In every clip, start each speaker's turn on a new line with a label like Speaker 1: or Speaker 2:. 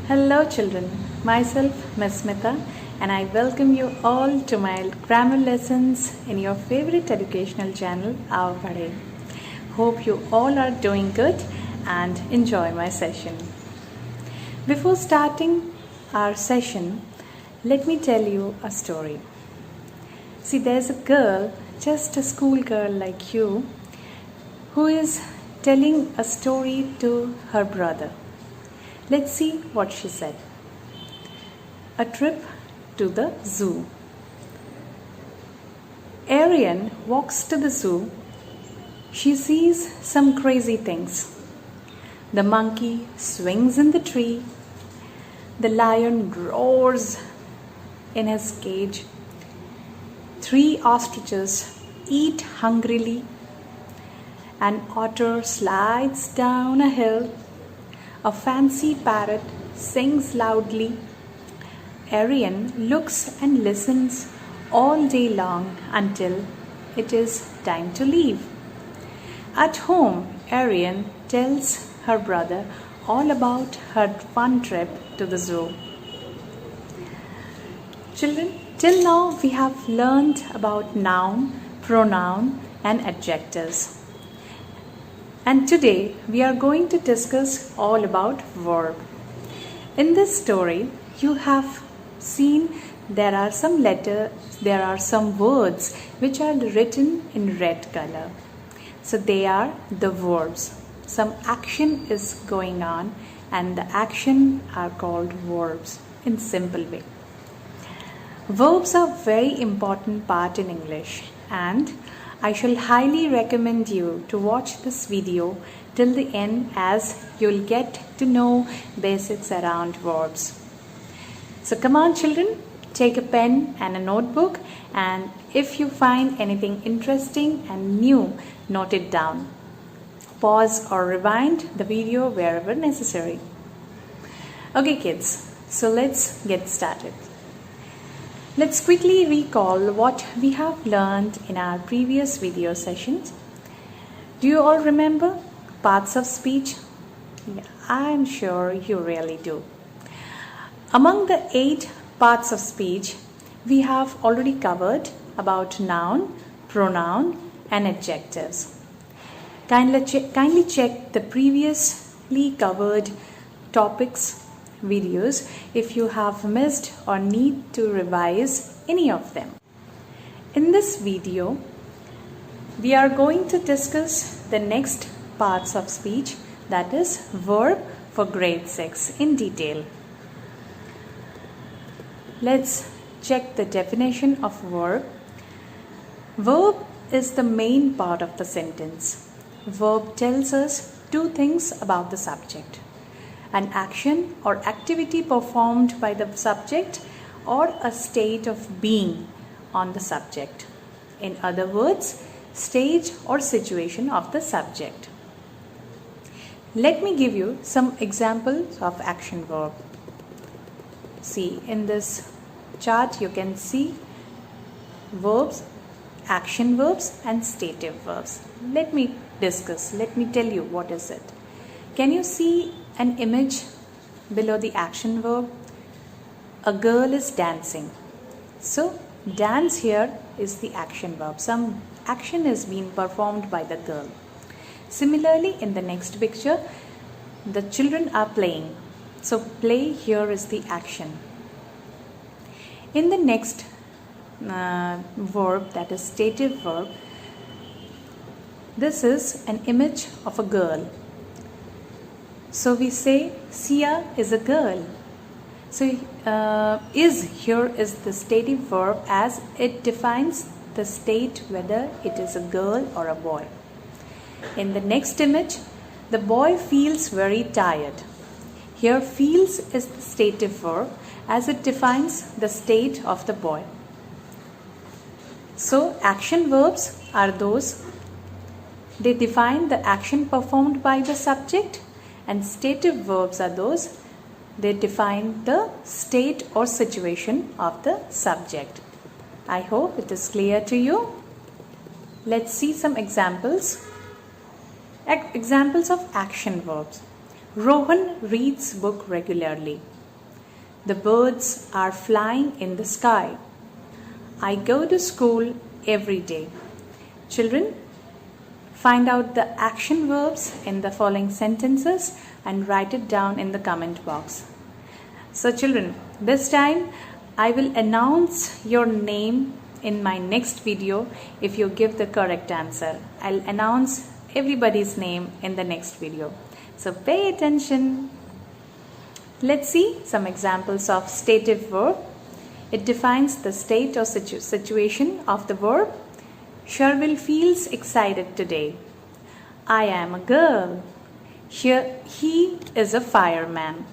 Speaker 1: Hello children, myself Ms. Smita and I welcome you all to my grammar lessons in your favorite educational channel, Our Padhe. Hope you all are doing good and enjoy my session. Before starting our session, let me tell you a story. See, there's a girl, just a school girl like you, who is telling a story to her brother. Let's see what she said. A trip to the zoo. Arian walks to the zoo. She sees some crazy things. The monkey swings in the tree. The lion roars in his cage. 3 ostriches eat hungrily. An otter slides down a hill. A fancy parrot sings loudly. Arian looks and listens all day long until it is time to leave. At home, Arian tells her brother all about her fun trip to the zoo. Children, till now we have learned about noun, pronoun and adjectives. And today we are going to discuss all about verb. In this story, you have seen there are some words which are written in red color. So they are the verbs. Some action is going on and the action are called verbs in simple way. Verbs are very important part in English and I shall highly recommend you to watch this video till the end as you'll get to know basics around verbs. So come on children, take a pen and a notebook and if you find anything interesting and new, note it down. Pause or rewind the video wherever necessary. Okay kids, so let's get started. Let's quickly recall what we have learned in our previous video sessions. Do you all remember parts of speech? Yeah, I'm sure you really do. Among the 8 parts of speech, we have already covered about noun, pronoun and adjectives. Kindly check the previously covered topics videos if you have missed or need to revise any of them. In this video, we are going to discuss the next parts of speech, that is verb for grade 6 in detail. Let's check the definition of verb. Verb is the main part of the sentence. Verb tells us 2 things about the subject. An action or activity performed by the subject or a state of being on the subject. In other words, stage or situation of the subject. Let me give you some examples of action verb. See, in this chart you can see verbs, action verbs and stative verbs. Let me tell you what is it. Can you see an image below the action verb? A girl is dancing. So dance here is the action verb. Some action is being performed by the girl. Similarly, in the next picture, the children are playing. So play here is the action. In the next verb, that is stative verb, this is an image of a girl. So we say Sia is a girl. So is here is the stative verb as it defines the state whether it is a girl or a boy. In the next image, the boy feels very tired. Here feels is the stative verb as it defines the state of the boy. So action verbs are those, they define the action performed by the subject. And stative verbs are those, they define the state or situation of the subject. I hope it is clear to you. Let's see some examples. Examples of action verbs. Rohan reads book regularly. The birds are flying in the sky. I go to school every day. Children, find out the action verbs in the following sentences and write it down in the comment box. So children, this time I will announce your name in my next video if you give the correct answer. I'll announce everybody's name in the next video. So pay attention. Let's see some examples of stative verb. It defines the state or situation of the verb. Sherville feels excited today. I am a girl. He is a fireman.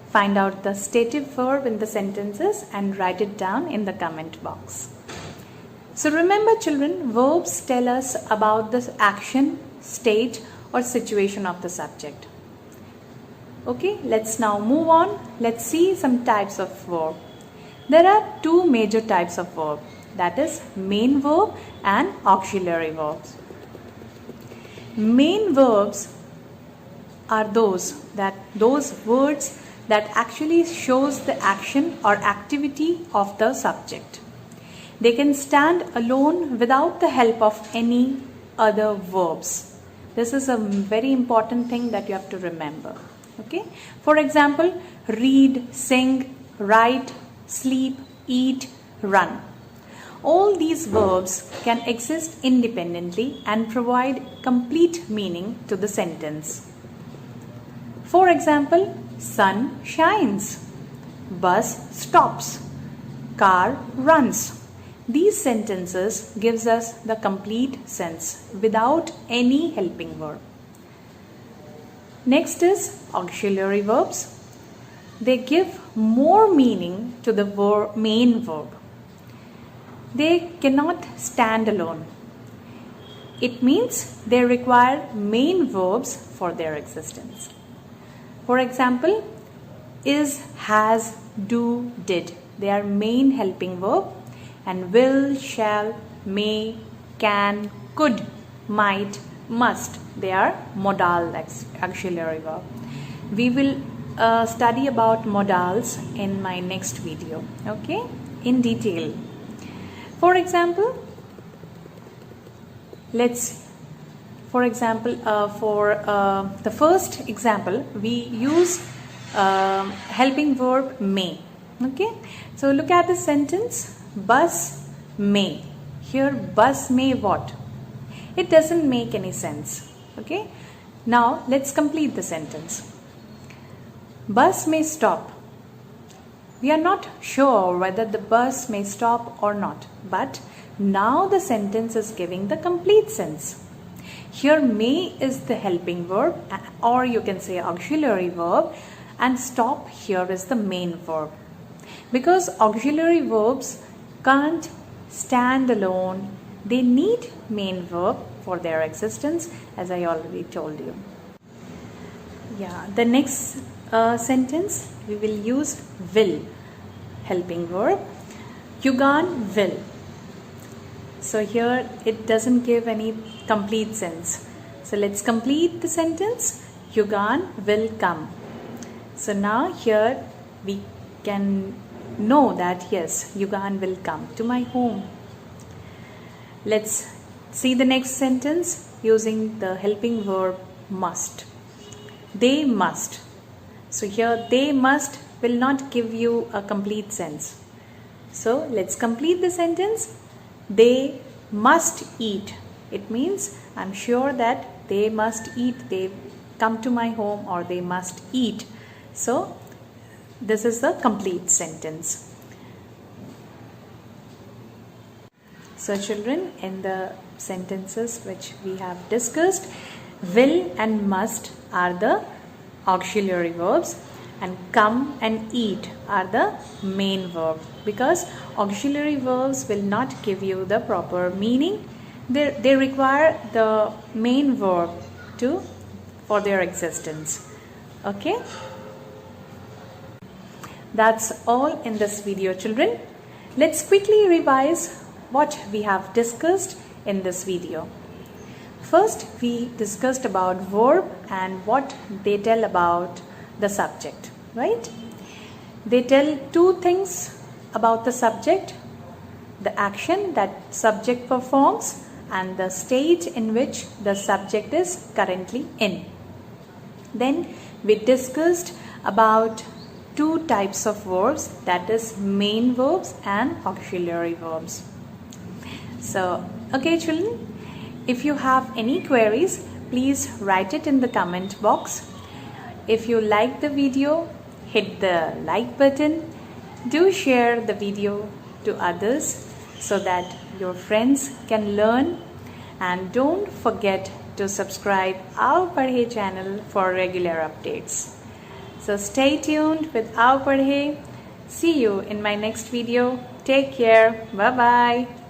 Speaker 1: Find out the stative verb in the sentences and write it down in the comment box. So remember children, verbs tell us about the action, state or situation of the subject. Okay, let's now move on. Let's see some types of verb. There are two major types of verb, that is main verb and auxiliary verbs. Main verbs are those words that actually shows the action or activity of the subject. They can stand alone without the help of any other verbs. This is a very important thing that you have to remember. Okay? For example, read, sing, write, sleep, eat, run. All these verbs can exist independently and provide complete meaning to the sentence. For example, sun shines, bus stops, car runs. These sentences gives us the complete sense without any helping verb. Next is auxiliary verbs. They give more meaning to the main verb. They cannot stand alone. It means they require main verbs for their existence. For example, is, has, do, did. They are main helping verb, and will, shall, may, can, could, might, must. They are modal auxiliary verb. We will study about modals in my next video, okay, in detail. For example, for the first example, we use helping verb may. Okay, so look at the sentence, bus may. Here bus may what? It doesn't make any sense. Okay, now let's complete the sentence. Bus may stop. We are not sure whether the bus may stop or not, but now the sentence is giving the complete sense. Here may is the helping verb, or you can say auxiliary verb, and stop here is the main verb. Because auxiliary verbs can't stand alone, they need main verb for their existence, as I already told you. Yeah, the next sentence we will use will, helping verb. Yugan will. So here it doesn't give any complete sense. So let's complete the sentence. Yugan will come. So now here we can know that yes, Yugan will come to my home. Let's see the next sentence using the helping verb must. They must. So here they must will not give you a complete sense. So let's complete the sentence. They must eat. It means I'm sure that they must eat. They come to my home or they must eat. So this is the complete sentence. So children, in the sentences which we have discussed, will and must are the auxiliary verbs, and come and eat are the main verb, because auxiliary verbs will not give you the proper meaning. They require the main verb for their existence. Okay, that's all in this video, children. Let's quickly revise what we have discussed in this video. First, we discussed about verb and what they tell about the subject, right? They tell two things about the subject: the action that subject performs and the state in which the subject is currently in. Then we discussed about two types of verbs, that is main verbs and auxiliary verbs. So, okay children, if you have any queries, please write it in the comment box. If you like the video, hit the like button. Do share the video to others so that your friends can learn, and don't forget to subscribe our Padhe channel for regular updates. So stay tuned with our Padhe. See you in my next video. Take care. Bye bye.